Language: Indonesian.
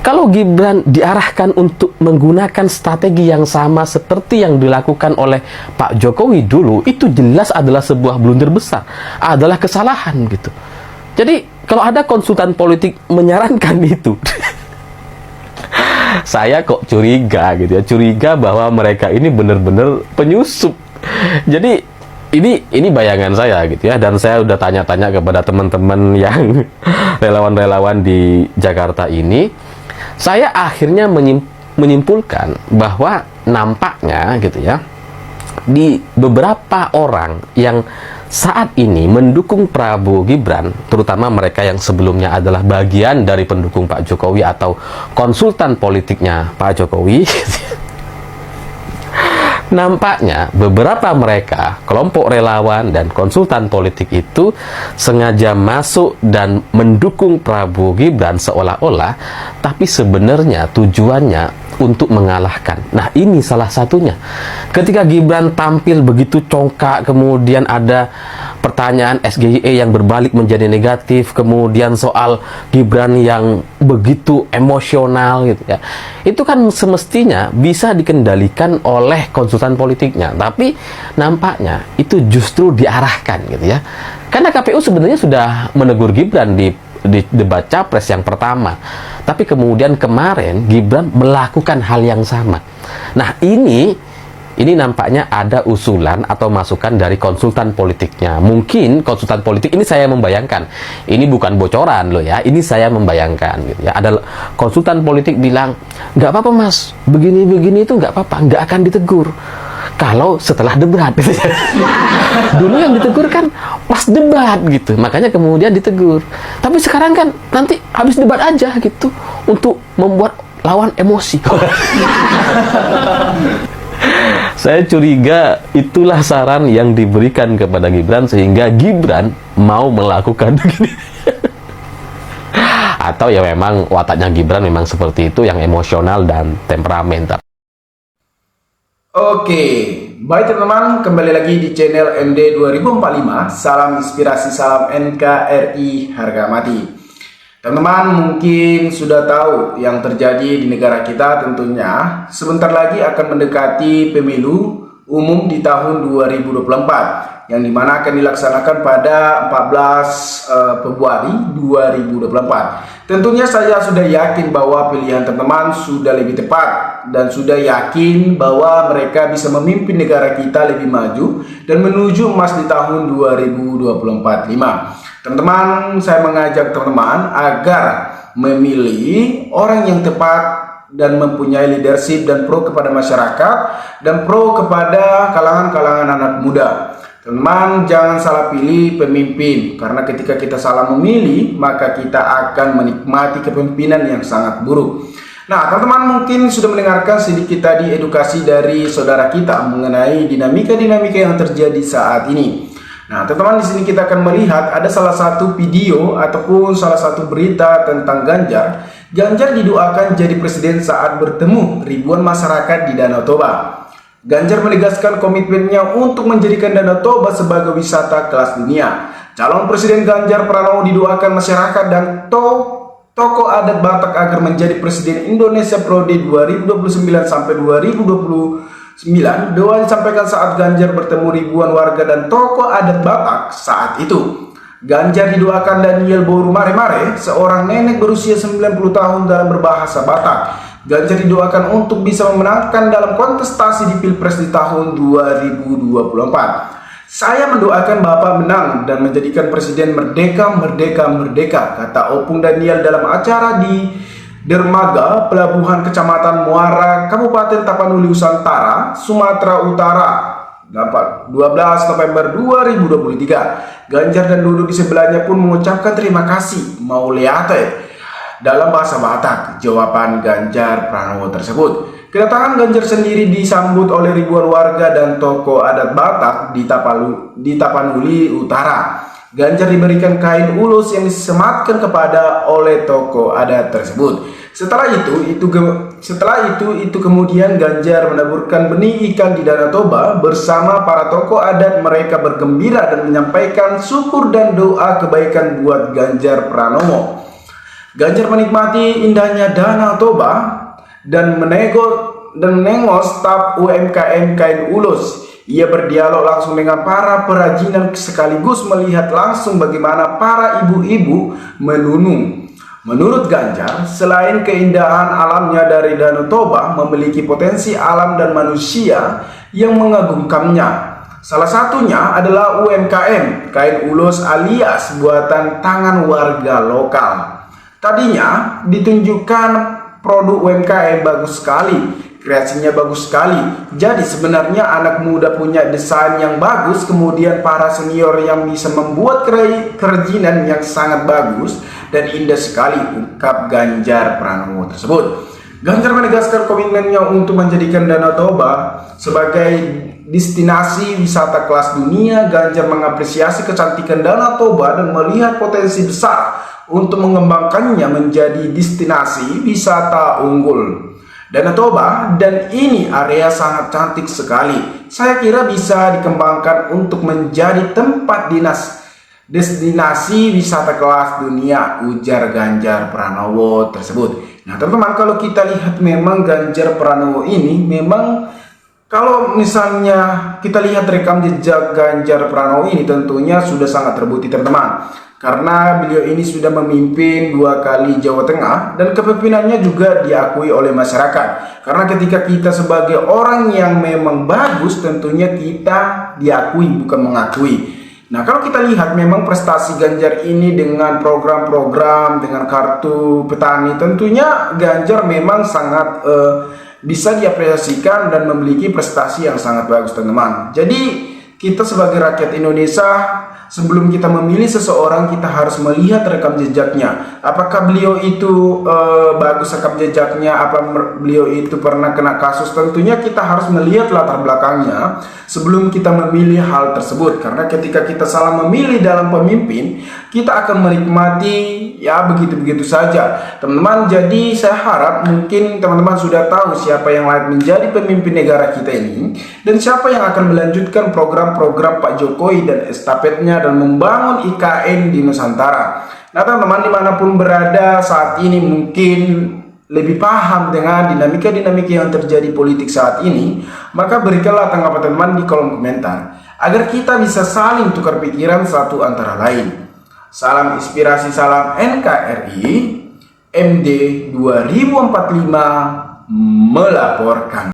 Kalau Gibran diarahkan untuk menggunakan strategi yang sama seperti yang dilakukan oleh Pak Jokowi dulu, itu jelas adalah sebuah blunder besar, adalah kesalahan gitu. Jadi kalau ada konsultan politik menyarankan itu, saya kok curiga gitu ya, curiga bahwa mereka ini benar-benar penyusup. Jadi ini bayangan saya gitu ya, dan saya udah tanya-tanya kepada teman-teman yang relawan-relawan di Jakarta ini. Saya akhirnya menyimpulkan bahwa nampaknya gitu ya, di beberapa orang yang saat ini mendukung Prabowo Gibran, terutama mereka yang sebelumnya adalah bagian dari pendukung Pak Jokowi atau konsultan politiknya Pak Jokowi, nampaknya beberapa mereka, kelompok relawan dan konsultan politik itu sengaja masuk dan mendukung Prabowo Gibran seolah-olah, tapi sebenarnya tujuannya untuk mengalahkan. Nah, ini salah satunya. Ketika Gibran tampil begitu congkak, kemudian ada pertanyaan SGY yang berbalik menjadi negatif, kemudian soal Gibran yang begitu emosional gitu ya. Itu kan semestinya bisa dikendalikan oleh konsultan politiknya, tapi nampaknya itu justru diarahkan gitu ya. Karena KPU sebenarnya sudah menegur Gibran di debat capres yang pertama, tapi kemudian kemarin Gibran melakukan hal yang sama. Nah, ini nampaknya ada usulan atau masukan dari konsultan politiknya. Mungkin konsultan politik ini, saya membayangkan, ini bukan bocoran loh ya, ini saya membayangkan gitu ya. Ada konsultan politik bilang, nggak apa-apa mas, begini-begini itu nggak apa-apa, nggak akan ditegur kalau setelah debat gitu ya. Dulu yang ditegur kan pas debat gitu, makanya kemudian ditegur. Tapi sekarang kan nanti habis debat aja gitu, untuk membuat lawan emosi. Saya curiga itulah saran yang diberikan kepada Gibran sehingga Gibran mau melakukan begini. Atau ya memang wataknya Gibran memang seperti itu, yang emosional dan temperamental. Oke, baik teman-teman, kembali lagi di channel MD 2045. Salam inspirasi, salam NKRI harga mati. Teman-teman mungkin sudah tahu yang terjadi di negara kita, tentunya sebentar lagi akan mendekati pemilu umum di tahun 2024, yang dimana akan dilaksanakan pada 14 Februari 2024. Tentunya saya sudah yakin bahwa pilihan teman-teman sudah lebih tepat, dan sudah yakin bahwa mereka bisa memimpin negara kita lebih maju dan menuju emas di tahun 2024-5. Teman-teman, saya mengajak teman-teman agar memilih orang yang tepat dan mempunyai leadership dan pro kepada masyarakat dan pro kepada kalangan-kalangan anak muda. Teman-teman, jangan salah pilih pemimpin, karena ketika kita salah memilih, maka kita akan menikmati kepemimpinan yang sangat buruk. Nah, teman-teman mungkin sudah mendengarkan sedikit tadi edukasi dari saudara kita mengenai dinamika-dinamika yang terjadi saat ini. Nah, teman-teman, di sini kita akan melihat ada salah satu video ataupun salah satu berita tentang Ganjar. Ganjar didoakan jadi presiden saat bertemu ribuan masyarakat di Danau Toba. Ganjar menegaskan komitmennya untuk menjadikan Danau Toba sebagai wisata kelas dunia. Calon Presiden Ganjar Pranowo didoakan masyarakat dan tokoh adat Batak agar menjadi Presiden Indonesia periode 2029 sampai 2029. Doa disampaikan saat Ganjar bertemu ribuan warga dan tokoh adat Batak saat itu. Ganjar didoakan Daniel Boru Mare-Mare, seorang nenek berusia 90 tahun dalam berbahasa Batak. Ganjar didoakan untuk bisa memenangkan dalam kontestasi di Pilpres di tahun 2024. Saya mendoakan Bapak menang dan menjadikan Presiden merdeka, merdeka, merdeka, kata Opung Daniel dalam acara di Dermaga, Pelabuhan Kecamatan Muara, Kabupaten Tapanuli Nusantara, Sumatera Utara, 12 November 2023. Ganjar dan duduk di sebelahnya pun mengucapkan terima kasih, Mauleate, dalam bahasa Batak. Jawaban Ganjar Pranowo tersebut. Kedatangan Ganjar sendiri disambut oleh ribuan warga dan tokoh adat Batak di Tapanuli Utara. Ganjar diberikan kain ulus yang disematkan kepada oleh tokoh adat tersebut. Setelah itu kemudian Ganjar menaburkan benih ikan di Danau Toba bersama para tokoh adat. Mereka bergembira dan menyampaikan syukur dan doa kebaikan buat Ganjar Pranowo. Ganjar menikmati indahnya Danau Toba dan menengok staf UMKM kain ulus. Ia berdialog langsung dengan para perajinan sekaligus melihat langsung bagaimana para ibu-ibu menunung. Menurut Ganjar, selain keindahan alamnya dari Danau Toba memiliki potensi alam dan manusia yang mengagumkannya. Salah satunya adalah UMKM kain ulus alias buatan tangan warga lokal. Tadinya ditunjukkan produk UMKM bagus sekali, kreasinya bagus sekali. Jadi sebenarnya anak muda punya desain yang bagus, kemudian para senior yang bisa membuat kerajinan yang sangat bagus dan indah sekali, ungkap Ganjar Pranowo tersebut. Ganjar menegaskan komitmennya untuk menjadikan Danau Toba sebagai destinasi wisata kelas dunia. Ganjar mengapresiasi kecantikan Danau Toba dan melihat potensi besar untuk mengembangkannya menjadi destinasi wisata unggul. Danau Toba dan ini area sangat cantik sekali. Saya kira bisa dikembangkan untuk menjadi tempat destinasi wisata kelas dunia, ujar Ganjar Pranowo tersebut. Nah teman-teman, kalau kita lihat memang Ganjar Pranowo ini memang, kalau misalnya kita lihat rekam jejak Ganjar Pranowo ini tentunya sudah sangat terbukti teman-teman. Karena beliau ini sudah memimpin 2 kali Jawa Tengah dan kepemimpinannya juga diakui oleh masyarakat. Karena ketika kita sebagai orang yang memang bagus tentunya kita diakui bukan mengakui. Nah kalau kita lihat memang prestasi Ganjar ini dengan program-program, dengan kartu petani, tentunya Ganjar memang sangat bisa diapresiasikan dan memiliki prestasi yang sangat bagus teman-teman. Jadi kita sebagai rakyat Indonesia, sebelum kita memilih seseorang, kita harus melihat rekam jejaknya. Apakah beliau itu bagus rekam jejaknya? Apa beliau itu pernah kena kasus? Tentunya kita harus melihat latar belakangnya sebelum kita memilih hal tersebut. Karena ketika kita salah memilih dalam pemimpin, kita akan menikmati ya begitu-begitu saja teman-teman. Jadi saya harap mungkin teman-teman sudah tahu siapa yang layak menjadi pemimpin negara kita ini dan siapa yang akan melanjutkan program-program Pak Jokowi dan estafetnya dan membangun IKN di Nusantara. Nah teman-teman, dimanapun berada saat ini mungkin lebih paham dengan dinamika-dinamika yang terjadi politik saat ini, maka berikanlah tanggapan teman-teman di kolom komentar agar kita bisa saling tukar pikiran satu antara lain. Salam inspirasi, salam NKRI, MD 2045 melaporkan.